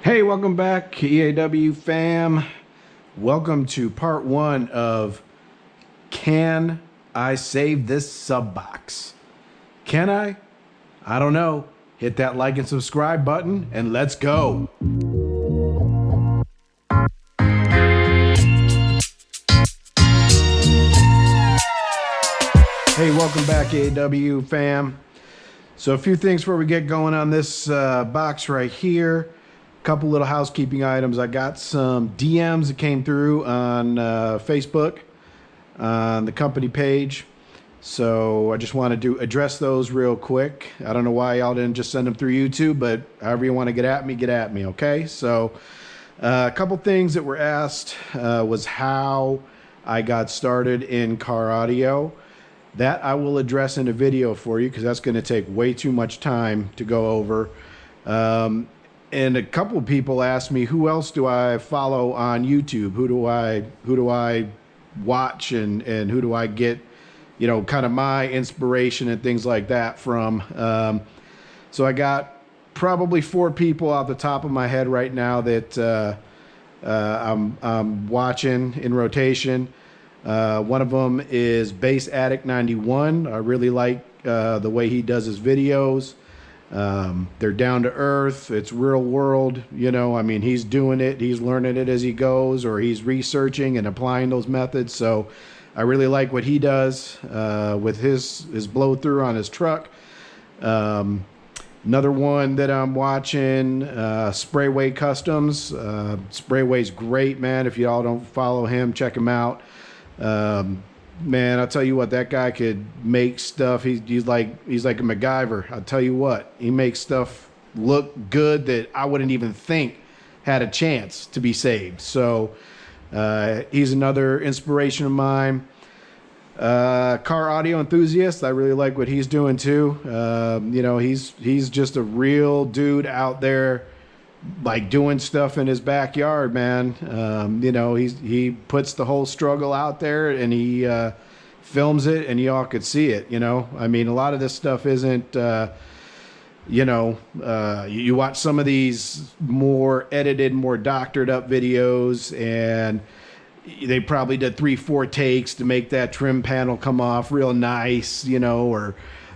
Hey, welcome back, EAW fam. Welcome to part one of Can I Save This Sub Box? Can I? I don't know. Hit that like and subscribe button and let's go. Hey, welcome back, EAW fam. So a few things before we get going on this box right here. Couple little housekeeping items. I got some DMs that came through on Facebook on the company page, so I just wanted to address those real quick. I don't know why y'all didn't just send them through YouTube, but however you want to get at me, okay? So a couple things that were asked was how I got started in car audio. That I will address in a video for you because that's going to take way too much time to go over. And a couple of people asked me, who else do I follow on YouTube? Who do I watch and who do I get, you know, kind of my inspiration and things like that from? So I got probably 4 people off the top of my head right now that I'm watching in rotation. One of them is Bass Addict 91. I really like the way he does his videos. They're down to earth. It's real world, you know. I mean, he's doing it, he's learning it as he goes, or he's researching and applying those methods. So I really like what he does with his blow through on his truck. Another one that I'm watching, Sprayway Customs. Sprayway's great, man. If y'all don't follow him, check him out. Man, I'll tell you what, that guy could make stuff. He's like a MacGyver. I'll tell you what, he makes stuff look good that I wouldn't even think had a chance to be saved. So he's another inspiration of mine. Car audio enthusiast, I really like what he's doing too. You know, he's just a real dude out there, like doing stuff in his backyard, man. You know, he puts the whole struggle out there and he films it and y'all could see it, you know. I mean, a lot of this stuff isn't, you know, you watch some of these more edited, more doctored up videos and they probably did 3-4 takes to make that trim panel come off real nice, you know, or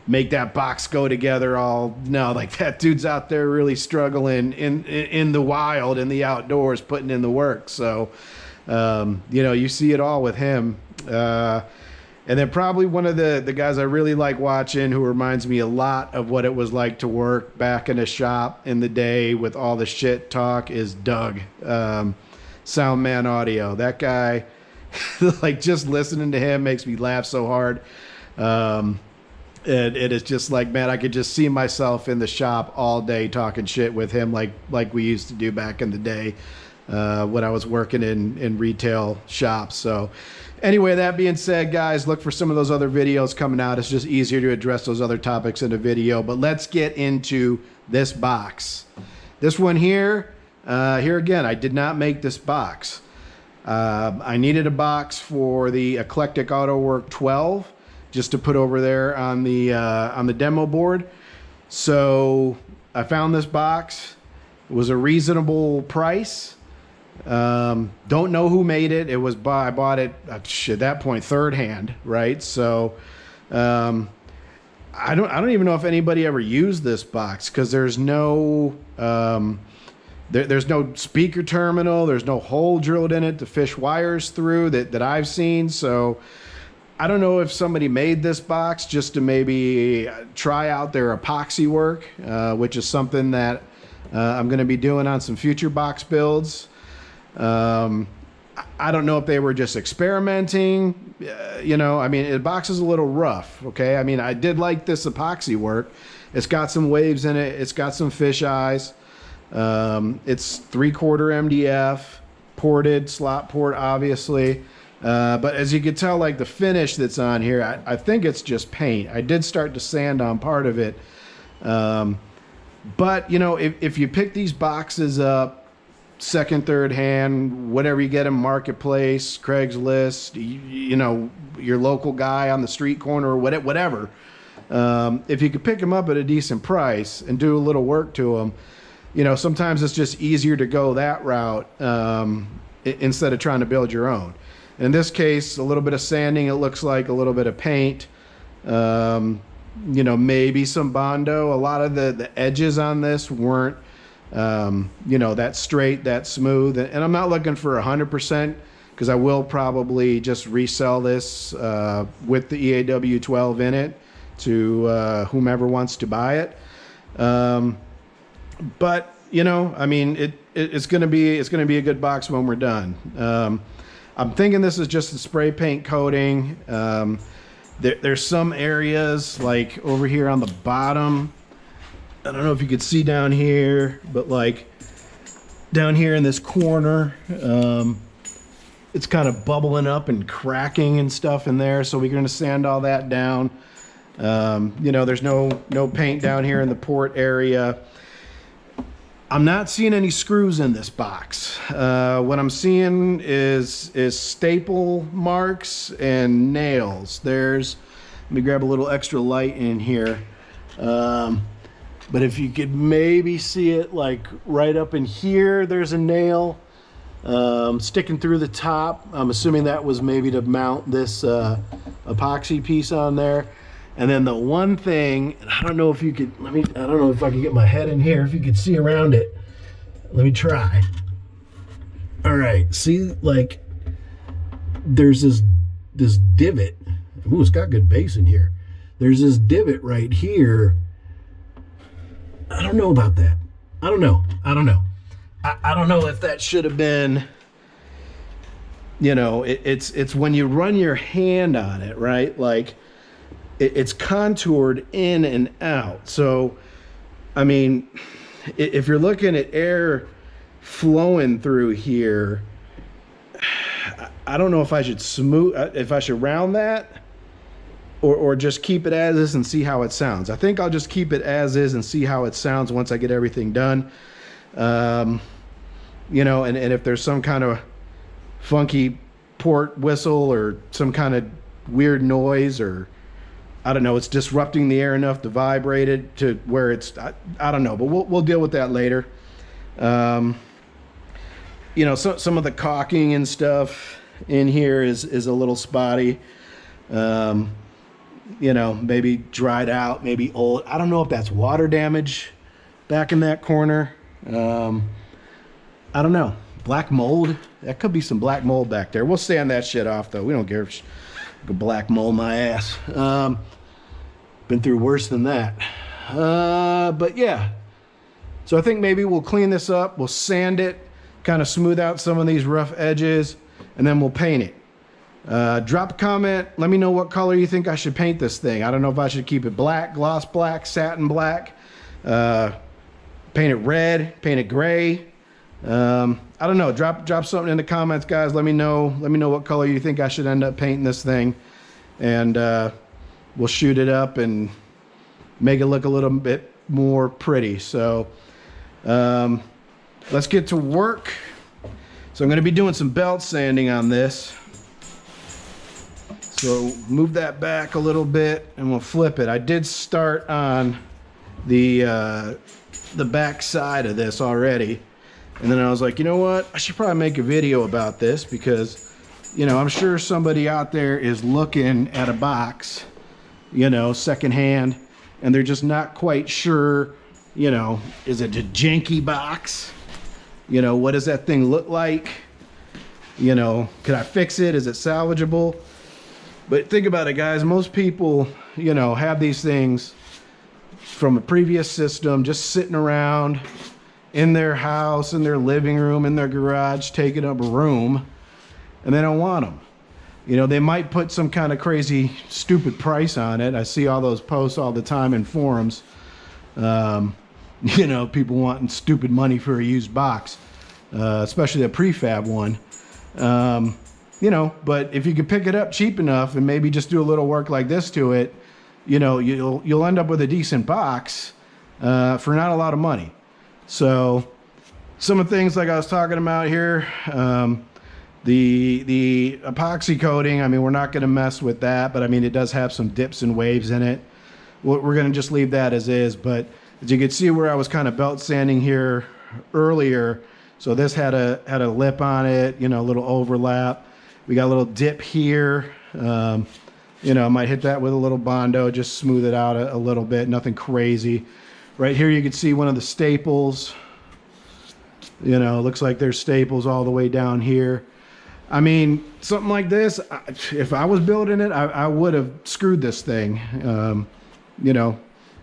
make that box go together all. No, like that dude's out there really struggling in the wild, in the outdoors, putting in the work. So you know, you see it all with him. And then probably one of the guys I really like watching, who reminds me a lot of what it was like to work back in a shop in the day with all the shit talk, is Doug, Soundman Audio. That guy, like, just listening to him makes me laugh so hard. And it is just like, man, I could just see myself in the shop all day talking shit with him like we used to do back in the day when I was working in retail shops. So anyway, that being said, guys, look for some of those other videos coming out. It's just easier to address those other topics in a video. But let's get into this box. This one here, here again, I did not make this box. I needed a box for the Eclectic Auto Work 12. Just to put over there on the demo board. So I found this box. It was a reasonable price. Don't know who made it. It was I bought it at that point third hand, right? So I don't even know if anybody ever used this box because there's no there's no speaker terminal. There's no hole drilled in it to fish wires through that I've seen. So I don't know if somebody made this box just to maybe try out their epoxy work, which is something that I'm going to be doing on some future box builds. I don't know if they were just experimenting. You know, I mean, the box is a little rough, okay? I mean, I did like this epoxy work. It's got some waves in it. It's got some fish eyes. It's 3/4 MDF, ported, slot port, obviously. But as you can tell, like the finish that's on here, I think it's just paint. I did start to sand on part of it. But, you know, if you pick these boxes up, second, third hand, whatever you get them, Marketplace, Craigslist, you know, your local guy on the street corner or whatever, if you could pick them up at a decent price and do a little work to them, you know, sometimes it's just easier to go that route instead of trying to build your own. In this case, a little bit of sanding, it looks like a little bit of paint, you know, maybe some Bondo. A lot of the edges on this weren't, you know, that straight, that smooth. And I'm not looking for 100% because I will probably just resell this with the EAW12 in it to whomever wants to buy it. But you know, I mean, it's gonna be a good box when we're done. I'm thinking this is just a spray paint coating. There's some areas like over here on the bottom. I don't know if you could see down here, but like down here in this corner, it's kind of bubbling up and cracking and stuff in there. So we're gonna sand all that down. You know, there's no paint down here in the port area. I'm not seeing any screws in this box. What I'm seeing is staple marks and nails. Let me grab a little extra light in here. But if you could maybe see it like right up in here, there's a nail sticking through the top. I'm assuming that was maybe to mount this epoxy piece on there. And then the one thing, and I don't know if you could, I don't know if I can get my head in here, if you could see around it. Let me try. All right, see, like, there's this divot. Ooh, it's got good base in here. There's this divot right here. I don't know about that. I don't know. I don't know if that should have been, you know, it's when you run your hand on it, right? Like, it's contoured in and out. So, I mean, if you're looking at air flowing through here, I don't know if I should if I should round that or just keep it as is and see how it sounds. I think I'll just keep it as is and see how it sounds once I get everything done. You know, and if there's some kind of funky port whistle or some kind of weird noise, or I don't know, it's disrupting the air enough to vibrate it to where it's, I don't know, but we'll deal with that later. You know, some of the caulking and stuff in here is a little spotty. You know, maybe dried out, maybe old. I don't know if that's water damage back in that corner. I don't know. Black mold. That could be some black mold back there. We'll sand that shit off though. We don't care if black mold my ass. Been through worse than that. But yeah. So I think maybe we'll clean this up. We'll sand it, kind of smooth out some of these rough edges, and then we'll paint it. Drop a comment. Let me know what color you think I should paint this thing. I don't know if I should keep it black, gloss black, satin black, paint it red, paint it gray. I don't know. Drop something in the comments, guys. Let me know what color you think I should end up painting this thing, and we'll shoot it up and make it look a little bit more pretty. So let's get to work. So I'm going to be doing some belt sanding on this. So move that back a little bit and we'll flip it. I did start on the back side of this already. And then I was like, you know what? I should probably make a video about this because, you know, I'm sure somebody out there is looking at a box, you know, secondhand, and they're just not quite sure, you know, is it a janky box? You know, what does that thing look like? You know, could I fix it? Is it salvageable? But think about it, guys. Most people, you know, have these things from a previous system just sitting around in their house, in their living room, in their garage, taking up room, and they don't want them. You know, they might put some kind of crazy, stupid price on it. I see all those posts all the time in forums. You know, people wanting stupid money for a used box, especially a prefab one. You know, but if you could pick it up cheap enough and maybe just do a little work like this to it, you know, you'll end up with a decent box for not a lot of money. So some of the things like I was talking about here, the epoxy coating, I mean, we're not going to mess with that, but I mean, it does have some dips and waves in it. We're going to just leave that as is, but As you can see where I was kind of belt sanding here earlier, so this had a lip on it, you know, a little overlap. We got a little dip here. You know, I might hit that with a little Bondo, just smooth it out a little bit, nothing crazy. Right here you can see one of the staples. You know, it looks like there's staples all the way down here. I mean, something like this, if I was building it, I would have screwed this thing. You know,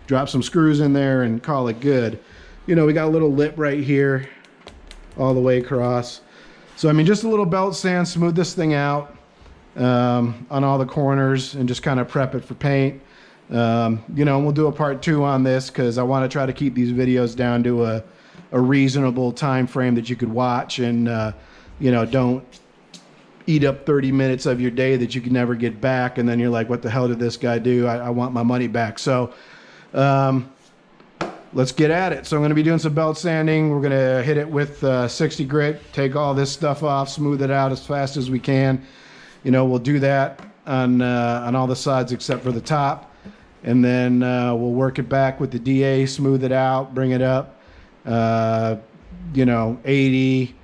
drop some screws in there and call it good. You know, we got a little lip right here all the way across. So, I mean, just a little belt sand, smooth this thing out on all the corners and just kind of prep it for paint. You know, we'll do a part 2 on this because I want to try to keep these videos down to a reasonable time frame that you could watch and, you know, don't eat up 30 minutes of your day that you can never get back. And then you're like, what the hell did this guy do? I want my money back. So, let's get at it. So I'm going to be doing some belt sanding. We're going to hit it with 60 grit, take all this stuff off, smooth it out as fast as we can. You know, we'll do that on all the sides except for the top. And then we'll work it back with the DA, smooth it out, bring it up, you know, 80,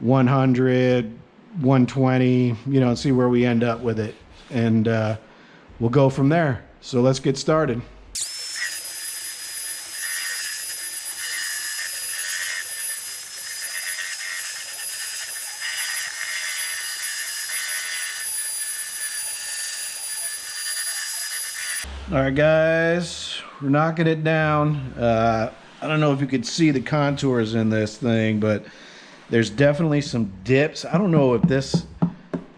100, 120, you know, and see where we end up with it. And we'll go from there. So let's get started. All right, guys, we're knocking it down. I don't know if you could see the contours in this thing, but there's definitely some dips. I don't know if this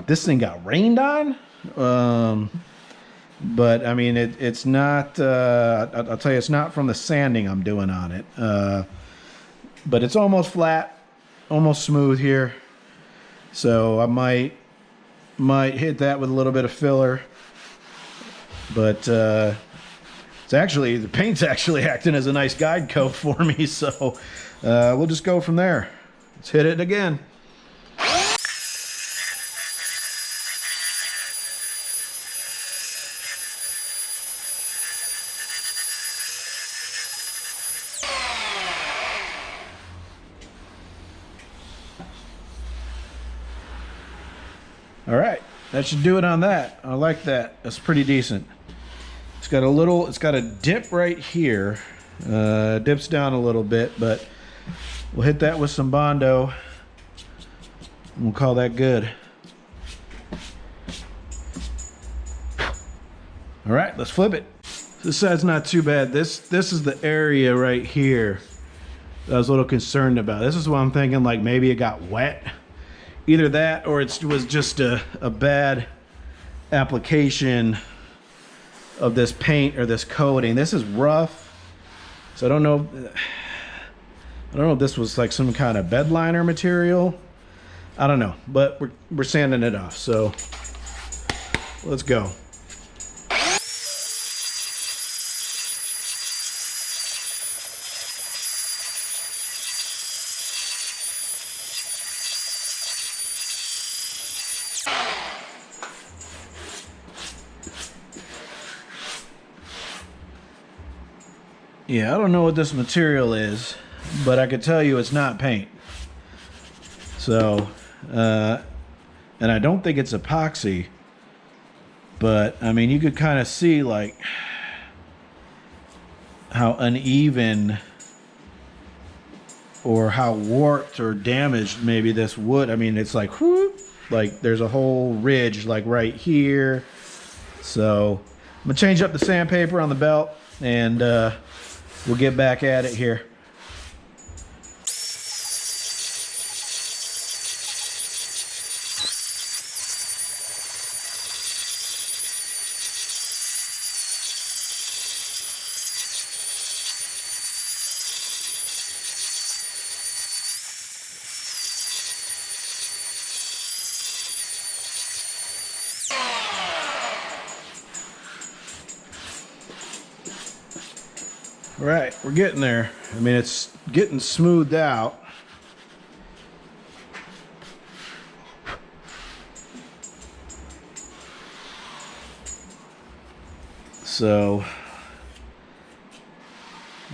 thing got rained on, but I mean, it's not, I'll tell you, it's not from the sanding I'm doing on it, but it's almost flat, almost smooth here. So I might hit that with a little bit of filler. But it's actually, the paint's actually acting as a nice guide coat for me, so we'll just go from there. Let's hit it again. All right, that should do it on that. I like that. That's pretty decent. It's got a dip right here. Dips down a little bit, but we'll hit that with some Bondo. We'll call that good. All right, let's flip it. This side's not too bad. This is the area right here that I was a little concerned about. This is what I'm thinking, like maybe it got wet. Either that or it was just a bad application of this paint or this coating. This is rough, so I don't know if this was like some kind of bed liner material. I don't know, but we're sanding it off, so let's go. Yeah, I don't know what this material is, but I could tell you it's not paint. So, and I don't think it's epoxy, but I mean, you could kind of see like how uneven or how warped or damaged maybe this wood. I mean, it's like, whoop, like there's a whole ridge like right here. So I'm gonna change up the sandpaper on the belt and we'll get back at it here. All right, we're getting there. I mean, it's getting smoothed out. So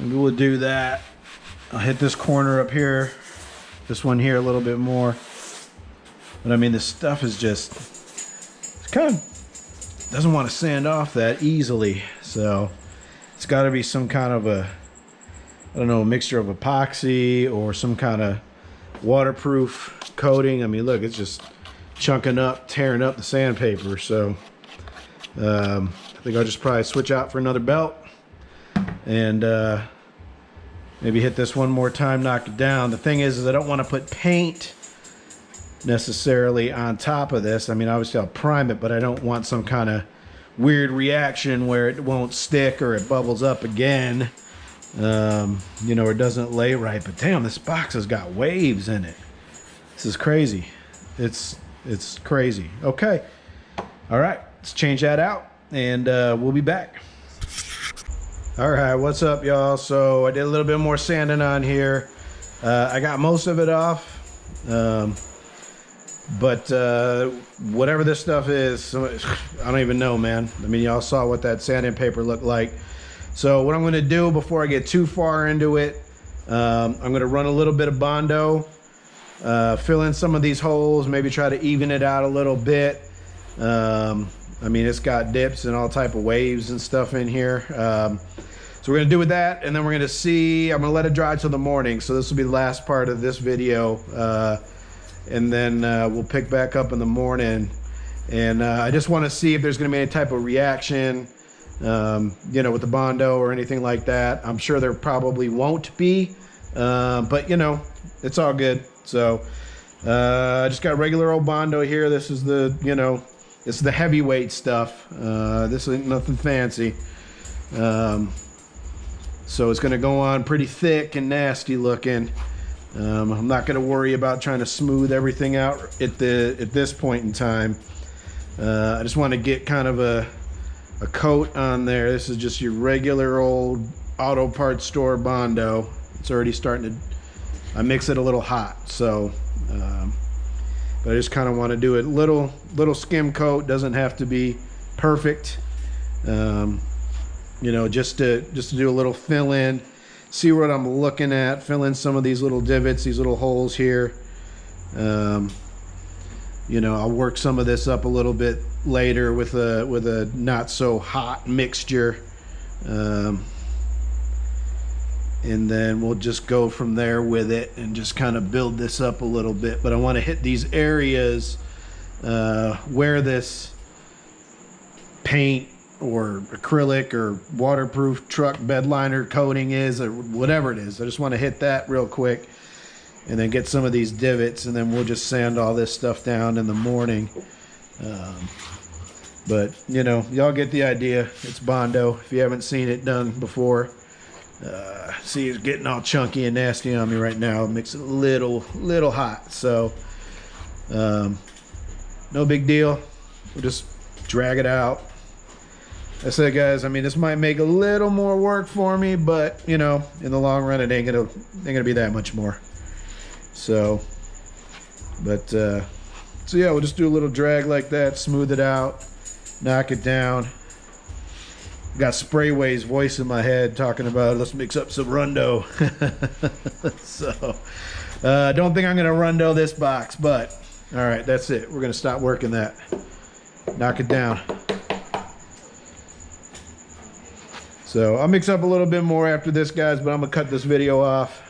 Maybe we'll do that. I'll hit this corner up here, this one here a little bit more. But I mean, this stuff is just, it's kind of doesn't want to sand off that easily. So it's got to be some kind of a, I don't know, a mixture of epoxy or some kind of waterproof coating. I mean, look, it's just chunking up, tearing up the sandpaper. So I think I'll just probably switch out for another belt and maybe hit this one more time, knock it down. The thing is I don't want to put paint necessarily on top of this. I mean, obviously I'll prime it, but I don't want some kind of weird reaction where it won't stick or it bubbles up again. You know, it doesn't lay right. But damn, this box has got waves in it. This is crazy. It's crazy. Okay. All right, let's change that out and we'll be back. All right, what's up, y'all? So I did a little bit more sanding on here. I got most of it off. But whatever this stuff is, I don't even know, man. I mean, y'all saw what that sanding paper looked like. So what I'm going to do before I get too far into it, I'm going to run a little bit of Bondo, fill in some of these holes, maybe try to even it out a little bit. I mean, it's got dips and all type of waves and stuff in here. So we're going to do with that, and then we're going to see, I'm going to let it dry till the morning. So this will be the last part of this video. And then we'll pick back up in the morning. And I just want to see if there's going to be any type of reaction, you know, with the Bondo or anything like that. I'm sure there probably won't be, but you know, it's all good. So I just got regular old Bondo here. This is the, you know, this is the heavyweight stuff. This ain't nothing fancy. So it's going to go on pretty thick and nasty looking. I'm not going to worry about trying to smooth everything out at this point in time. I just want to get kind of a coat on there. This is just your regular old auto parts store Bondo. It's already starting to, I mix it a little hot. So, but I just kind of want to do it little skim coat. Doesn't have to be perfect. You know, just to do a little fill in. See what I'm looking at, fill in some of these little divots, these little holes here. You know, I'll work some of this up a little bit later with a not so hot mixture. And then we'll just go from there with it and just kind of build this up a little bit. But I want to hit these areas where this paint or acrylic or waterproof truck bed liner coating is, or whatever it is. I just want to hit that real quick and then get some of these divots, and then we'll just sand all this stuff down in the morning. But you know, y'all get the idea. It's Bondo. If you haven't seen it done before, see, it's getting all chunky and nasty on me right now. It makes it a little hot. So no big deal. We'll just drag it out. I said, guys, I mean, this might make a little more work for me, but you know, in the long run, it ain't gonna be that much more. So, but so yeah, we'll just do a little drag like that, smooth it out, knock it down. Got Sprayway's voice in my head talking about, let's mix up some Rundo. So, don't think I'm gonna Rundo this box, but all right, that's it. We're gonna stop working that. Knock it down. So I'll mix up a little bit more after this, guys, but I'm gonna cut this video off.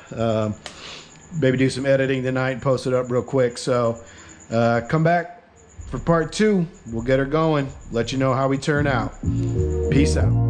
Maybe do some editing tonight and post it up real quick. So come back for part 2. We'll get her going. Let you know how we turn out. Peace out.